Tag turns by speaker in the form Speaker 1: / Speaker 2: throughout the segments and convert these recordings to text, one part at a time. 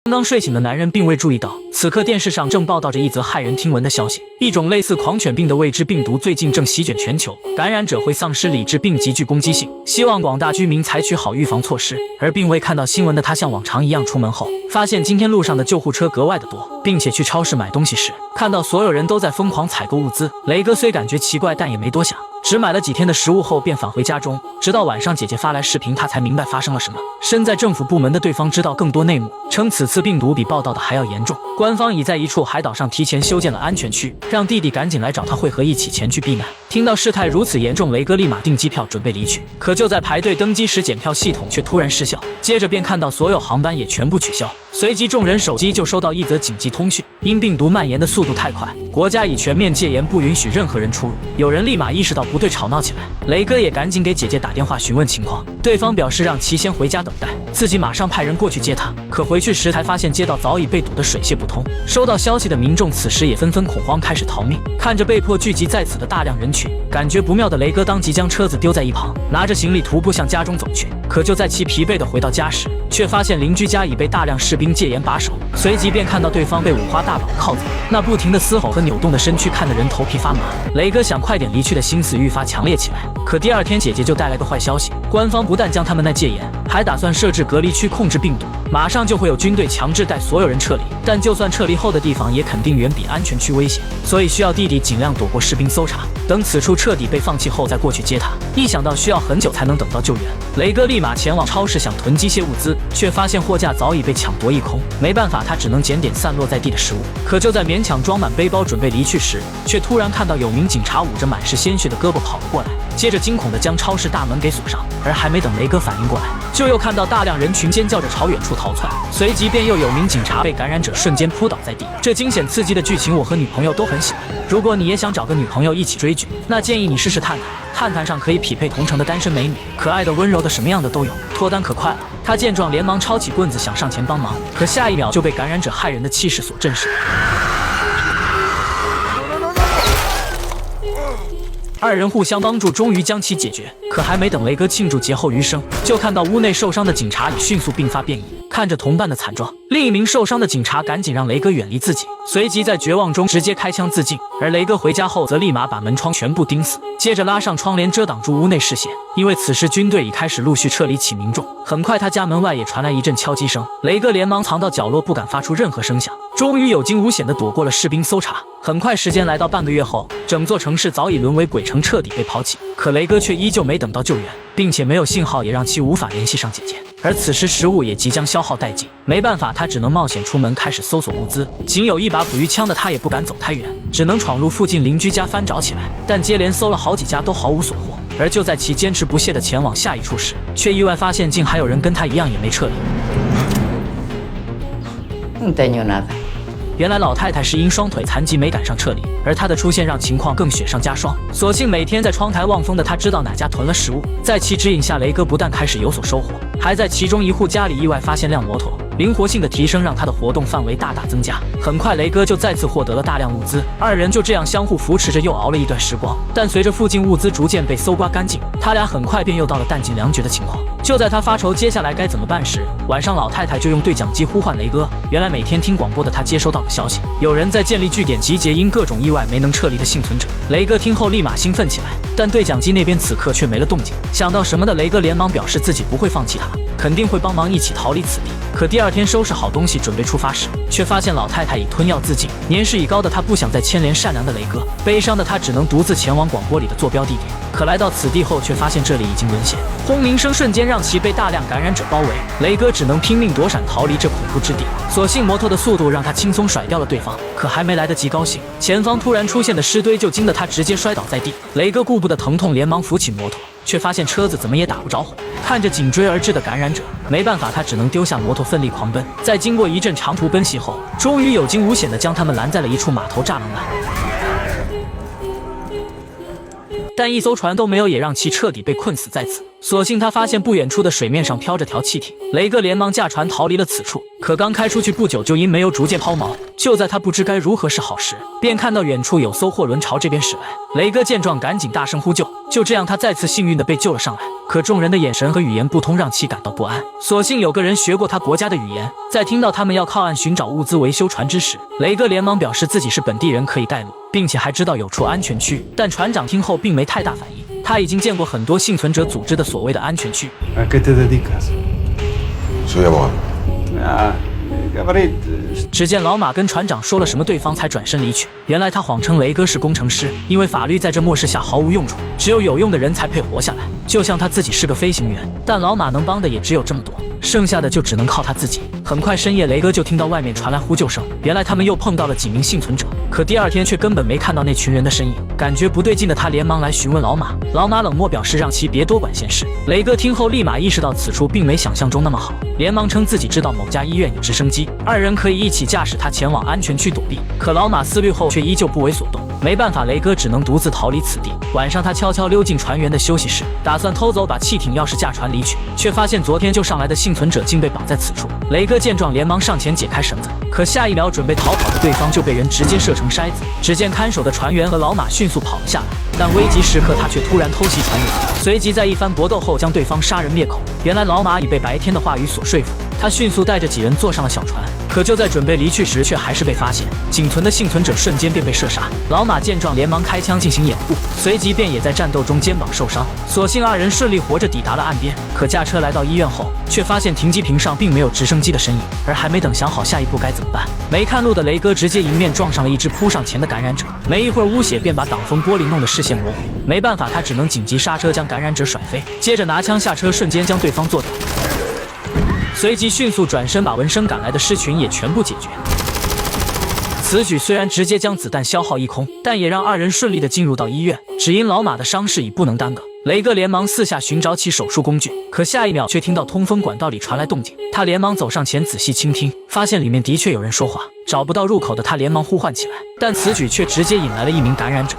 Speaker 1: 刚刚睡醒的男人并未注意到，此刻电视上正报道着一则骇人听闻的消息：一种类似狂犬病的未知病毒最近正席卷全球，感染者会丧失理智并极具攻击性，希望广大居民采取好预防措施。而并未看到新闻的他，像往常一样出门后，发现今天路上的救护车格外的多，并且去超市买东西时，看到所有人都在疯狂采购物资。雷哥虽感觉奇怪，但也没多想。只买了几天的食物后便返回家中，直到晚上姐姐发来视频，他才明白发生了什么。身在政府部门的对方知道更多内幕，称此次病毒比报道的还要严重，官方已在一处海岛上提前修建了安全区，让弟弟赶紧来找他会合，一起前去避难。听到事态如此严重，雷哥立马订机票准备离去，可就在排队登机时，检票系统却突然失效，接着便看到所有航班也全部取消。随即众人手机就收到一则紧急通讯，因病毒蔓延的速度太快，国家已全面戒严，不允许任何人出入。有人立马意识到不对，吵闹起来。雷哥也赶紧给姐姐打电话询问情况，对方表示让其先回家等待，自己马上派人过去接他。可回去时才发现街道早已被堵得水泄不通。收到消息的民众此时也纷纷恐慌，开始逃命。看着被迫聚集在此的大量人群，感觉不妙的雷哥当即将车子丢在一旁，拿着行李徒步向家中走去。可就在其疲惫地回到家时，却发现邻居家已被大量士兵戒严把守，随即便看到对方被五花大绑地铐走，那不停的嘶吼和扭动的身躯看得人头皮发麻。雷哥想快点离去的心思愈发强烈起来。可第二天姐姐就带来个坏消息，官方不但将他们那戒严，还打算设置隔离区控制病毒，马上就会有军队强制带所有人撤离。但就算撤离后的地方也肯定远比安全区危险，所以需要弟弟尽量躲过士兵搜查，等此处彻底被放弃后再过去接他。一想到需要很久才能等到救援，雷哥立马前往超市想囤积些物资，却发现货架早已被抢夺一空。没办法，他只能捡点散落在地的食物。可就在勉强装满背包准备离去时，却突然看到有名警察捂着满是鲜血的胳膊跑了过来，接着惊恐地将超市大门给锁上。而还没等雷哥反应过来，就又看到大量人群尖叫着朝远处逃窜，随即便又有名警察被感染者瞬间扑倒在地。这惊险刺激的剧情我和女朋友都很喜欢，如果你也想找个女朋友一起追剧，那建议你试试探探。探探上可以匹配同城的单身美女，可爱的温柔的什么样的都有，脱单可快了。他见状连忙抄起棍子想上前帮忙，可下一秒就被感染者骇人的气势所震慑。二人互相帮助，终于将其解决。可还没等雷哥庆祝劫后余生，就看到屋内受伤的警察已迅速并发变异。看着同伴的惨状，另一名受伤的警察赶紧让雷哥远离自己，随即在绝望中直接开枪自尽。而雷哥回家后则立马把门窗全部钉死，接着拉上窗帘遮挡住屋内视线。因为此时军队已开始陆续撤离起民众，很快他家门外也传来一阵敲击声。雷哥连忙藏到角落，不敢发出任何声响，终于有惊无险地躲过了士兵搜查。很快时间来到半个月后，整座城市早已沦为鬼城，彻底被抛弃。可雷哥却依旧没等到救援，并且没有信号，也让其无法联系上姐姐。而此时食物也即将消耗殆尽，没办法，他只能冒险出门开始搜索物资。仅有一把捕鱼枪的他也不敢走太远，只能闯入附近邻居家翻找起来，但接连搜了好几家都毫无所获。而就在其坚持不懈地前往下一处时，却意外发现竟还有人跟他一样也没撤离。原来老太太是因双腿残疾没赶上撤离，而她的出现让情况更雪上加霜。所幸每天在窗台望风的她知道哪家囤了食物，在其指引下，雷哥不但开始有所收获，还在其中一户家里意外发现辆摩托。灵活性的提升让他的活动范围大大增加。很快雷哥就再次获得了大量物资，二人就这样相互扶持着又熬了一段时光。但随着附近物资逐渐被搜刮干净，他俩很快便又到了弹尽粮绝的情况。就在他发愁接下来该怎么办时，晚上老太太就用对讲机呼唤雷哥。原来每天听广播的他接收到了消息，有人在建立据点集结因各种意外没能撤离的幸存者。雷哥听后立马兴奋起来，但对讲机那边此刻却没了动静。想到什么的雷哥连忙表示自己不会放弃他，肯定会帮忙一起逃离此地。可第二天收拾好东西准备出发时，却发现老太太已吞药自尽。年事已高的她不想再牵连善良的雷哥，悲伤的她只能独自前往广播里的坐标地点。可来到此地后，却发现这里已经沦陷，轰鸣声瞬间让其被大量感染者包围。雷哥只能拼命躲闪逃离这恐怖之地。所幸摩托的速度让他轻松甩掉了对方，可还没来得及高兴，前方突然出现的尸堆就惊得他直接摔倒在地。雷哥顾不得疼痛，连忙扶起摩托，却发现车子怎么也打不着火。看着紧追而至的感染者，没办法，他只能丢下摩托奋力狂奔。在经过一阵长途奔袭后，终于有惊无险地将他们拦在了一处码头栅栏外。但一艘船都没有，也让其彻底被困死在此。所幸他发现不远处的水面上飘着条汽艇，雷哥连忙驾船逃离了此处。可刚开出去不久，就因没有逐渐抛锚。就在他不知该如何是好时，便看到远处有艘货轮朝这边驶来。雷哥见状，赶紧大声呼救。就这样，他再次幸运地被救了上来。可众人的眼神和语言不通，让其感到不安。所幸有个人学过他国家的语言，在听到他们要靠岸寻找物资维修船只时，雷哥连忙表示自己是本地人，可以带路，并且还知道有处安全区。但船长听后并没太大反应。他已经见过很多幸存者组织的所谓的安全区。
Speaker 2: ¿A qué te dedicas?
Speaker 3: Soy abogado.
Speaker 2: Gabarit.
Speaker 1: 只见老马跟船长说了什么，对方才转身离去。原来他谎称雷哥是工程师，因为法律在这末世下毫无用处，只有有用的人才配活下来。就像他自己是个飞行员，但老马能帮的也只有这么多，剩下的就只能靠他自己。很快深夜，雷哥就听到外面传来呼救声，原来他们又碰到了几名幸存者。可第二天却根本没看到那群人的身影，感觉不对劲的他连忙来询问老马。老马冷漠表示让其别多管闲事。雷哥听后立马意识到此处并没想象中那么好，连忙称自己知道某家医院有直升机，二人可以一起驾驶它前往安全区躲避。可老马思虑后却依旧不为所动，没办法，雷哥只能独自逃离此地。晚上他悄悄溜进船员的休息室，打算偷走把汽艇钥匙驾船离去，却发现昨天就上来的幸存者竟被绑在此处。雷哥见状连忙上前解开绳子，可下一秒准备逃跑的对方就被人直接射成筛子。只见看守的船员和老马迅速跑了下来，但危急时刻他却突然偷袭船员，随即在一番搏斗后将对方杀人灭口。原来老马已被白天的话语所说服，他迅速带着几人坐上了小船，可就在准备离去时，却还是被发现。仅存的幸存者瞬间便被射杀。老马见状连忙开枪进行掩护，随即便也在战斗中肩膀受伤。所幸二人顺利活着抵达了岸边，可驾车来到医院后，却发现停机坪上并没有直升机的身影。而还没等想好下一步该怎么办，没看路的雷哥直接迎面撞上了一只扑上前的感染者，没一会儿污血便把挡风玻璃弄得视线模糊。没办法，他只能紧急刹车将感染者甩飞，接着拿枪下车，瞬间将对方做掉。随即迅速转身把闻声赶来的狮群也全部解决。此举虽然直接将子弹消耗一空，但也让二人顺利的进入到医院。只因老马的伤势已不能耽搁，雷哥连忙四下寻找起手术工具，可下一秒却听到通风管道里传来动静。他连忙走上前仔细倾听，发现里面的确有人说话。找不到入口的他连忙呼唤起来，但此举却直接引来了一名感染者。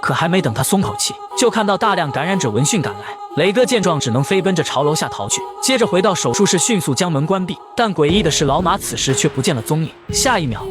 Speaker 1: 可还没等他松口气，就看到大量感染者闻讯赶来。雷哥见状只能飞奔着朝楼下逃去，接着回到手术室迅速将门关闭。但诡异的是，老马此时却不见了踪影。下一秒，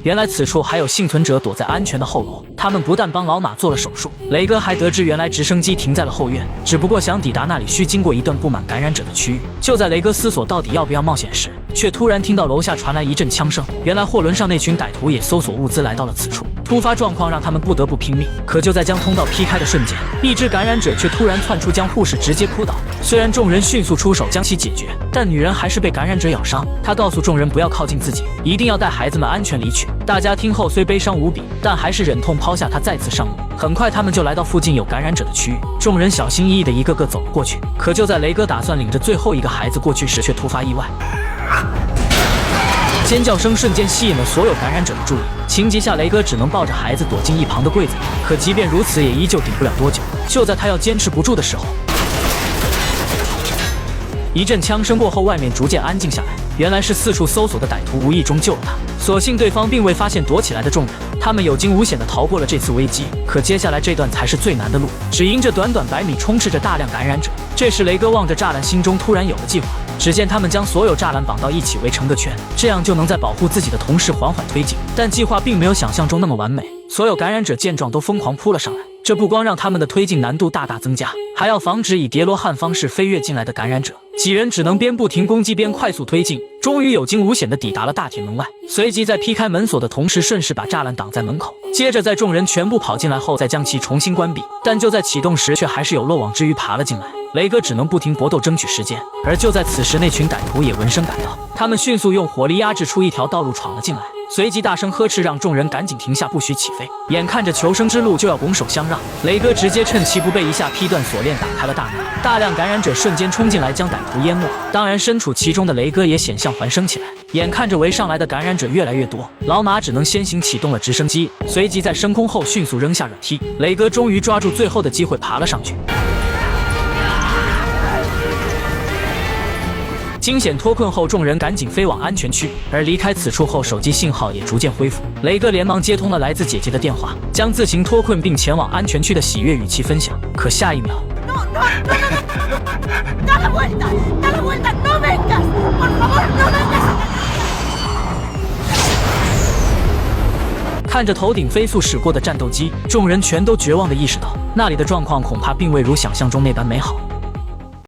Speaker 1: 原来此处还有幸存者躲在安全的后楼，他们不但帮老马做了手术，雷哥还得知原来直升机停在了后院，只不过想抵达那里需经过一段布满感染者的区域。就在雷哥思索到底要不要冒险时，却突然听到楼下传来一阵枪声。原来货轮上那群歹徒也搜索物资来到了此处，突发状况让他们不得不拼命。可就在将通道劈开的瞬间，一只感染者却突然窜出，将护士直接扑倒。虽然众人迅速出手将其解决，但女人还是被感染者咬伤。她告诉众人不要靠近自己，一定要带孩子们安全离去。大家听后虽悲伤无比，但还是忍痛抛下她再次上路。很快他们就来到附近有感染者的区域，众人小心翼翼的一个个走了过去。可就在雷哥打算领着最后一个孩子过去时，却突发意外。尖叫声瞬间吸引了所有感染者的注意，情急下雷哥只能抱着孩子躲进一旁的柜子里。可即便如此，也依旧顶不了多久。就在他要坚持不住的时候，一阵枪声过后，外面逐渐安静下来。原来是四处搜索的歹徒无意中救了他，所幸对方并未发现躲起来的众人，他们有惊无险地逃过了这次危机。可接下来这段才是最难的路，只因这短短100米充斥着大量感染者。这时雷哥望着栅栏，心中突然有了计划。只见他们将所有栅栏绑到一起围成个圈，这样就能在保护自己的同时缓缓推进。但计划并没有想象中那么完美，所有感染者见状都疯狂扑了上来。这不光让他们的推进难度大大增加，还要防止以叠罗汉方式飞跃进来的感染者。几人只能边不停攻击边快速推进，终于有惊无险地抵达了大铁门外。随即在劈开门锁的同时，顺势把栅栏挡在门口。接着在众人全部跑进来后，再将其重新关闭。但就在启动时，却还是有漏网之鱼爬了进来。雷哥只能不停搏斗争取时间。而就在此时，那群歹徒也闻声赶到，他们迅速用火力压制出一条道路闯了进来，随即大声呵斥让众人赶紧停下，不许起飞。眼看着求生之路就要拱手相让，雷哥直接趁其不备，一下劈断锁链，打开了大门。大量感染者瞬间冲进来，将歹徒淹没。当然身处其中的雷哥也险象环生起来。眼看着围上来的感染者越来越多，老马只能先行启动了直升机，随即在升空后迅速扔下软梯。雷哥终于抓住最后的机会爬了上去。惊险脱困后，众人赶紧飞往安全区，而离开此处后，手机信号也逐渐恢复。雷哥连忙接通了来自姐姐的电话，将自行脱困并前往安全区的喜悦语气分享。可下一秒，
Speaker 4: ¡Da la vuelta! ¡Da la vuelta! ¡No vengas! ¡Por favor, no vengas!
Speaker 1: 看着头顶飞速驶过的战斗机，众人全都绝望地意识到，那里的状况恐怕并未如想象中那般美好。